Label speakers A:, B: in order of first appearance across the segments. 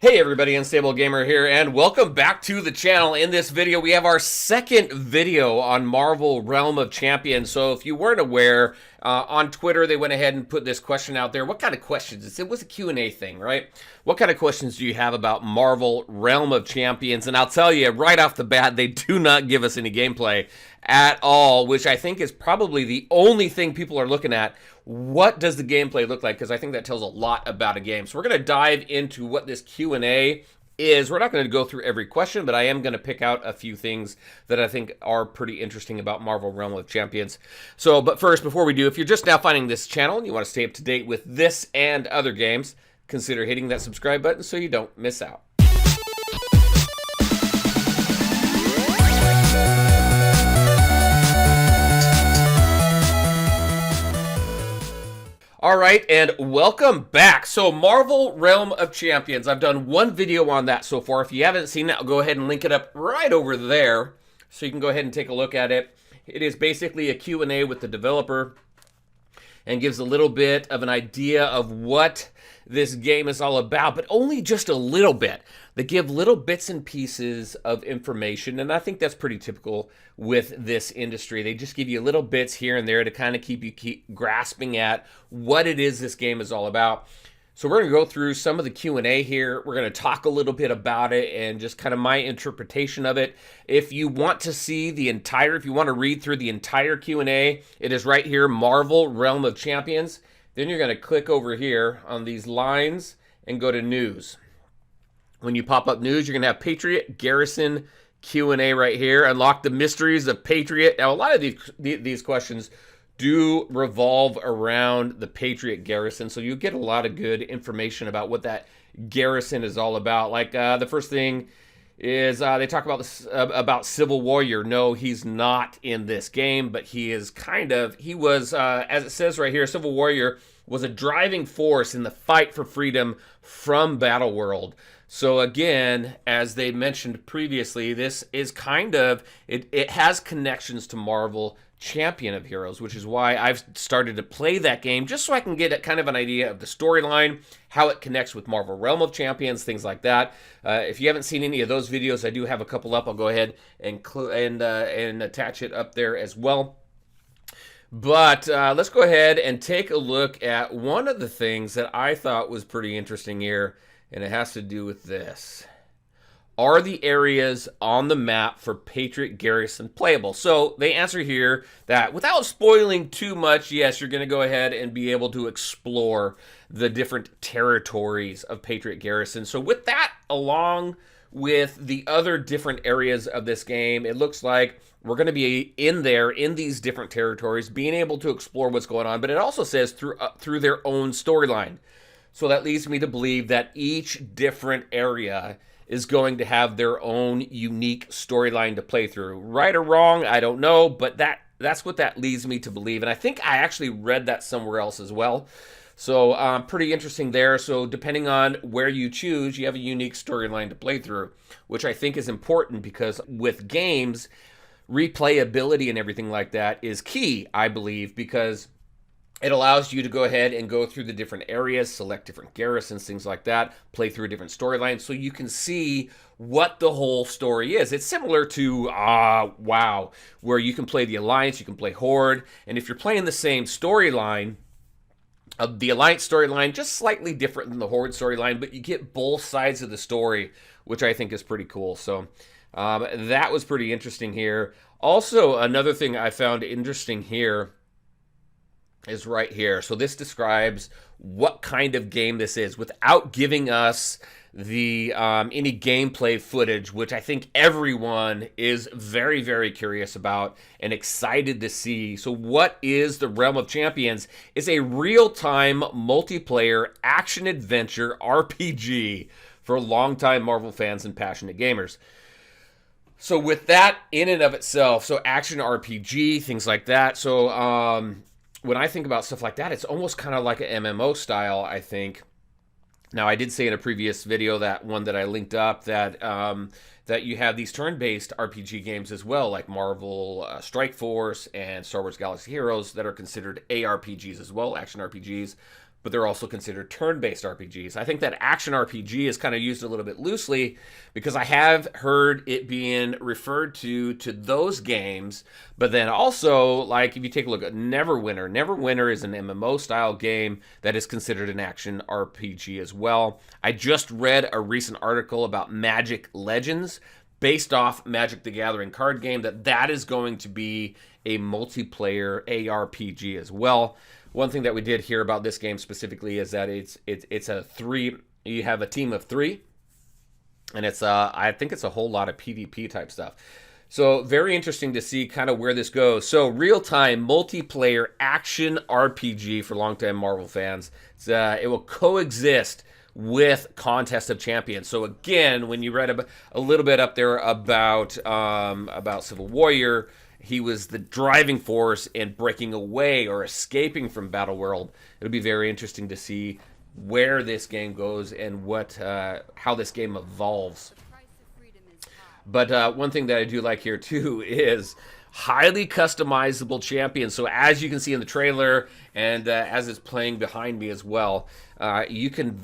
A: Hey everybody, Unstable Gamer here, and welcome back to the channel. In this video, we have our second video on Marvel Realm of Champions. So if you weren't aware, on Twitter, they went ahead and put this question out there. What kind of questions? It was a Q&A thing, right? What kind of questions do you have about Marvel Realm of Champions? And I'll tell you, right off the bat, they do not give us any gameplay at all, which I think is probably the only thing people are looking at. What does the gameplay look like? Because I think that tells a lot about a game. So we're going to dive into what this Q&A is. We're not going to go through every question, but I am going to pick out a few things that I think are pretty interesting about Marvel Realm of Champions. So, but first, before we do, if you're just now finding this channel and you want to stay up to date with this and other games, consider hitting that subscribe button so you don't miss out. All right, and welcome back. So Marvel Realm of Champions, I've done one video on that so far. If you haven't seen it, I'll go ahead and link it up right over there so you can go ahead and take a look at it. It is basically a Q&A with the developer and gives a little bit of an idea of what this game is all about, but only just a little bit. They give little bits and pieces of information, and I think that's pretty typical with this industry. They just give you little bits here and there to kind of keep you grasping at what it is this game is all about. So we're going to go through some of the Q&A here. We're going to talk a little bit about it and just kind of my interpretation of it. If you want to see the entire, if you want to read through the entire Q&A, it is right here, Marvel Realm of Champions. Then you're going to click over here on these lines and go to News. When you pop up News, you're going to have Patriot Garrison Q&A right here. Unlock the mysteries of Patriot. Now, a lot of these questions do revolve around the Patriot Garrison, so you get a lot of good information about what that garrison is all about. Like the first thing is they talk about this about Civil Warrior. No, he's not in this game, but he is kind of. He was, as it says right here, Civil Warrior was a driving force in the fight for freedom from Battleworld. So again, as they mentioned previously, this is kind of, it has connections to Marvel Champion of Heroes, which is why I've started to play that game, just so I can get kind of an idea of the storyline, how it connects with Marvel Realm of Champions, things like that. If you haven't seen any of those videos, I do have a couple up. I'll go ahead and attach it up there as well. But let's go ahead and take a look at one of the things that I thought was pretty interesting here, and it has to do with this. Are the areas on the map for Patriot Garrison playable? So they answer here that without spoiling too much, yes, you're going to go ahead and be able to explore the different territories of Patriot Garrison. So with that, along with the other different areas of this game, it looks like we're going to be in there in these different territories, being able to explore what's going on. But it also says through their own storyline. So that leads me to believe that each different area is going to have their own unique storyline to play through. Right or wrong, I don't know, but that's what that leads me to believe. And I think I actually read that somewhere else as well. So pretty interesting there. So depending on where you choose, you have a unique storyline to play through, which I think is important because with games, replayability and everything like that is key, I believe, because it allows you to go ahead and go through the different areas, select different garrisons, things like that, play through a different storyline so you can see what the whole story is. It's similar to WoW, where you can play the Alliance, you can play Horde, and if you're playing the same storyline, the Alliance storyline, just slightly different than the Horde storyline, but you get both sides of the story, which I think is pretty cool. So that was pretty interesting here. Also, another thing I found interesting here is right here. So this describes what kind of game this is without giving us the any gameplay footage, which I think everyone is very, very curious about and excited to see. So what is the Realm of Champions? It's a real-time multiplayer action-adventure RPG for longtime Marvel fans and passionate gamers. So with that in and of itself, so action RPG, things like that. So when I think about stuff like that, it's almost kind of like an MMO style, I think. Now, I did say in a previous video, that one that I linked up, that that you have these turn-based RPG games as well, like Marvel Strike Force and Star Wars Galaxy Heroes, that are considered ARPGs as well, action RPGs. but they're also considered turn-based RPGs. I think that action RPG is kind of used a little bit loosely because I have heard it being referred to those games, but then also, like, if you take a look at Neverwinter, Neverwinter is an MMO-style game that is considered an action RPG as well. I just read a recent article about Magic Legends, based off Magic the Gathering card game, that is going to be a multiplayer ARPG as well. One thing that we did hear about this game specifically is that it's a 3. You have a team of 3, and it's I think it's a whole lot of PvP type stuff. So very interesting to see kind of where this goes. So real-time multiplayer action RPG for longtime Marvel fans. It will coexist with Contest of Champions. So again, when you read a little bit up there about Civil Warrior, he was the driving force in breaking away or escaping from Battle World. It'll be very interesting to see where this game goes and how this game evolves. But one thing that I do like here too is highly customizable champions. So as you can see in the trailer, and as it's playing behind me as well, you can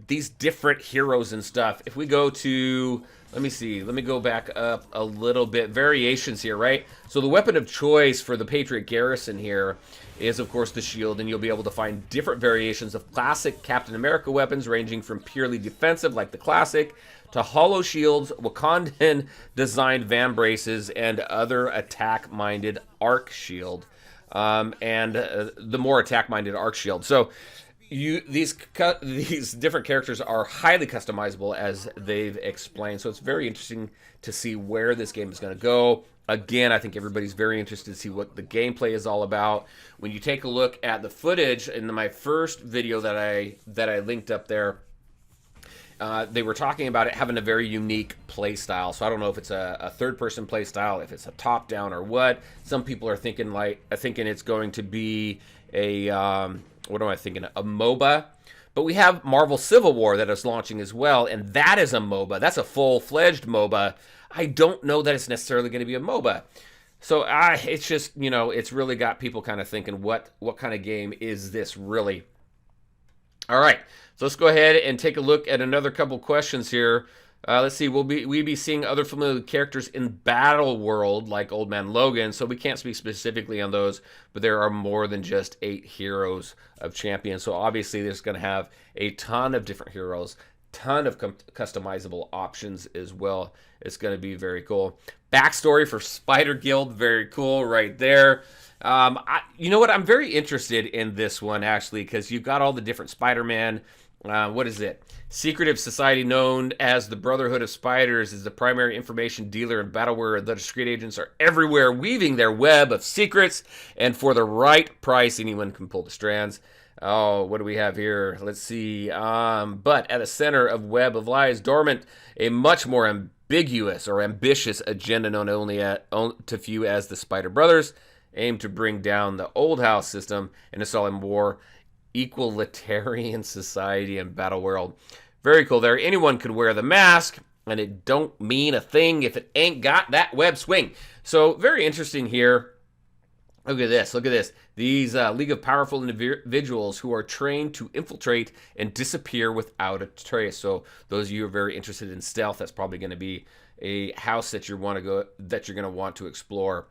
A: these different heroes and stuff. If we go to, let me go back up a little bit. Variations here, right? So the weapon of choice for the Patriot Garrison here is, of course, the shield, and you'll be able to find different variations of classic Captain America weapons, ranging from purely defensive, like the classic, to hollow shields, Wakandan-designed van braces, and other attack-minded arc shield, and the more attack-minded arc shield. So these different characters are highly customizable, as they've explained. So it's very interesting to see where this game is going to go. Again, I think everybody's very interested to see what the gameplay is all about. When you take a look at the footage in my first video that I linked up there, they were talking about it having a very unique play style. So I don't know if it's a third-person play style, if it's a top-down or what. Some people are thinking it's going to be a what am I thinking? A MOBA. But we have Marvel Civil War that is launching as well, and that is a MOBA. That's a full-fledged MOBA. I don't know that it's necessarily going to be a MOBA. So it's just, it's really got people kind of thinking, what kind of game is this really? All right, so let's go ahead and take a look at another couple questions here. Let's see, we'll be seeing other familiar characters in Battle World, like Old Man Logan, so we can't speak specifically on those, but there are more than just 8 heroes of Champions. So obviously there's going to have a ton of different heroes, ton of customizable options as well. It's going to be very cool. Backstory for Spider Guild, very cool right there. You know what? I'm very interested in this one, actually, because you've got all the different Spider-Man. What is it? Secretive society known as the Brotherhood of Spiders is the primary information dealer in Battleware. The discreet agents are everywhere, weaving their web of secrets, and for the right price, anyone can pull the strands. Oh, what do we have here? Let's see. But at the center of Web of Lies, dormant a much more ambiguous or ambitious agenda known only to few as the Spider Brothers, aim to bring down the old house system and install a more equalitarian society and Battle World. Very cool there. Anyone could wear the mask, and it don't mean a thing if it ain't got that web swing. So very interesting here. Look at this. Look at this. These League of Powerful Individuals who are trained to infiltrate and disappear without a trace. So those of you who are very interested in stealth, that's probably going to be a house that you're going to want to explore.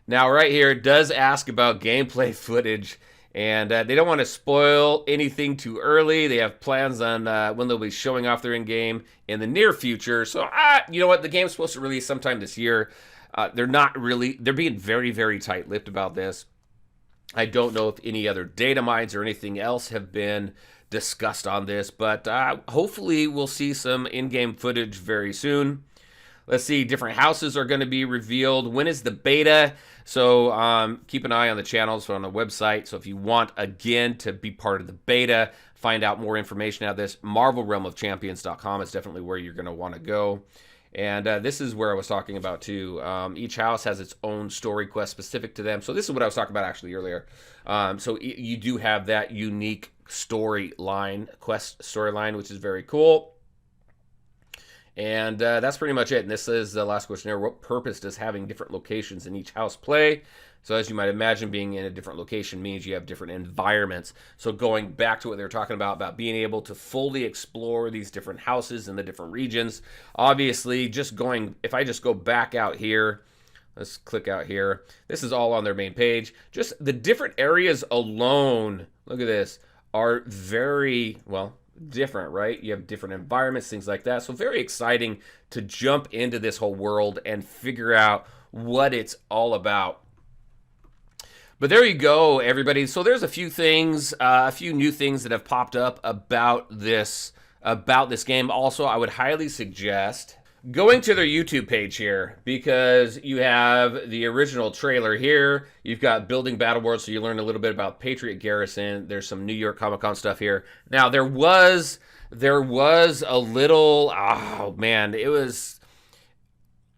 A: Now, right here, it does ask about gameplay footage, and they don't want to spoil anything too early. They have plans on when they'll be showing off their in-game in the near future. So, you know what? The game's supposed to release sometime this year. They're being very, very tight-lipped about this. I don't know if any other data mines or anything else have been discussed on this, but hopefully we'll see some in-game footage very soon. Let's see, different houses are going to be revealed. When is the beta? So keep an eye on the channels on the website. So if you want, again, to be part of the beta, find out more information out this, MarvelRealmOfChampions.com is definitely where you're going to want to go. And this is where I was talking about, too. Each house has its own story quest specific to them. So this is what I was talking about, actually, earlier. So you do have that unique quest storyline, which is very cool. And that's pretty much it. And this is the last questionnaire. What purpose does having different locations in each house play? So as you might imagine, being in a different location means you have different environments. So going back to what they were talking about being able to fully explore these different houses in the different regions. Obviously, if I just go back out here, let's click out here. This is all on their main page. Just the different areas alone, look at this, are very, well, different, right? You have different environments, things like that. So very exciting to jump into this whole world and figure out what it's all about. But there you go, everybody. So there's a few things, a few new things that have popped up about this game. Also, I would highly suggest going to their YouTube page here, because you have the original trailer here. You've got Building Battle World, so you learn a little bit about Patriot Garrison. There's some New York Comic-Con stuff here. Now, there was a little, oh man, it was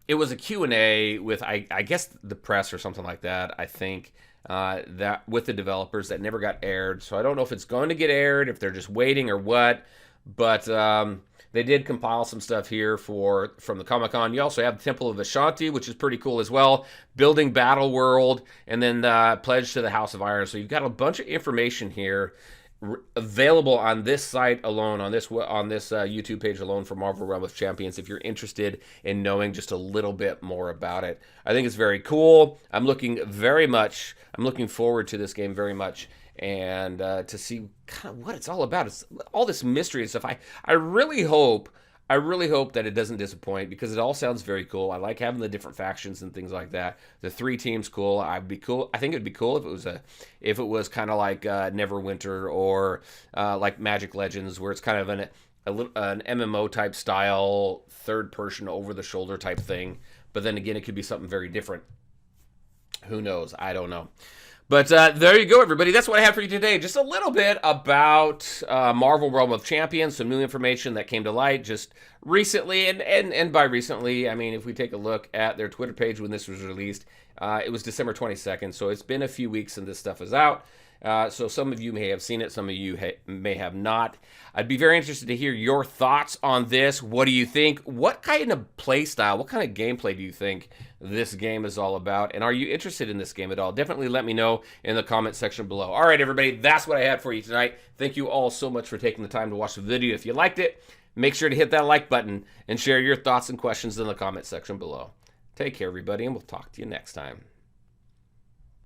A: a Q&A with, I guess, the press or something like that, I think. That with the developers that never got aired. So I don't know if it's going to get aired, if they're just waiting or what. But they did compile some stuff here from the Comic-Con. You also have the Temple of Ashanti, which is pretty cool as well. Building Battle World, and then Pledge to the House of Iron. So you've got a bunch of information here available on this site alone, on this YouTube page alone for Marvel Realm of Champions, if you're interested in knowing just a little bit more about it. I think it's very cool. I'm looking forward to this game very much, and to see kind of what it's all about. It's all this mystery and stuff. I really hope that it doesn't disappoint, because it all sounds very cool. I like having the different factions and things like that. The 3 teams cool. I think it'd be cool if it was kind of like Neverwinter or like Magic Legends, where it's kind of an MMO type style, third person over the shoulder type thing. But then again, it could be something very different. Who knows? I don't know. But there you go, everybody. That's what I have for you today. Just a little bit about Marvel Realm of Champions, some new information that came to light just recently. And by recently, I mean, if we take a look at their Twitter page when this was released, it was December 22nd. So it's been a few weeks and this stuff is out. So some of you may have seen it, some of you may have not. I'd be very interested to hear your thoughts on this. What do you think? What kind of play style, what kind of gameplay do you think this game is all about? And are you interested in this game at all? Definitely let me know in the comment section below. All right, everybody, that's what I had for you tonight. Thank you all so much for taking the time to watch the video. If you liked it, make sure to hit that like button and share your thoughts and questions in the comment section below. Take care, everybody, and we'll talk to you next time.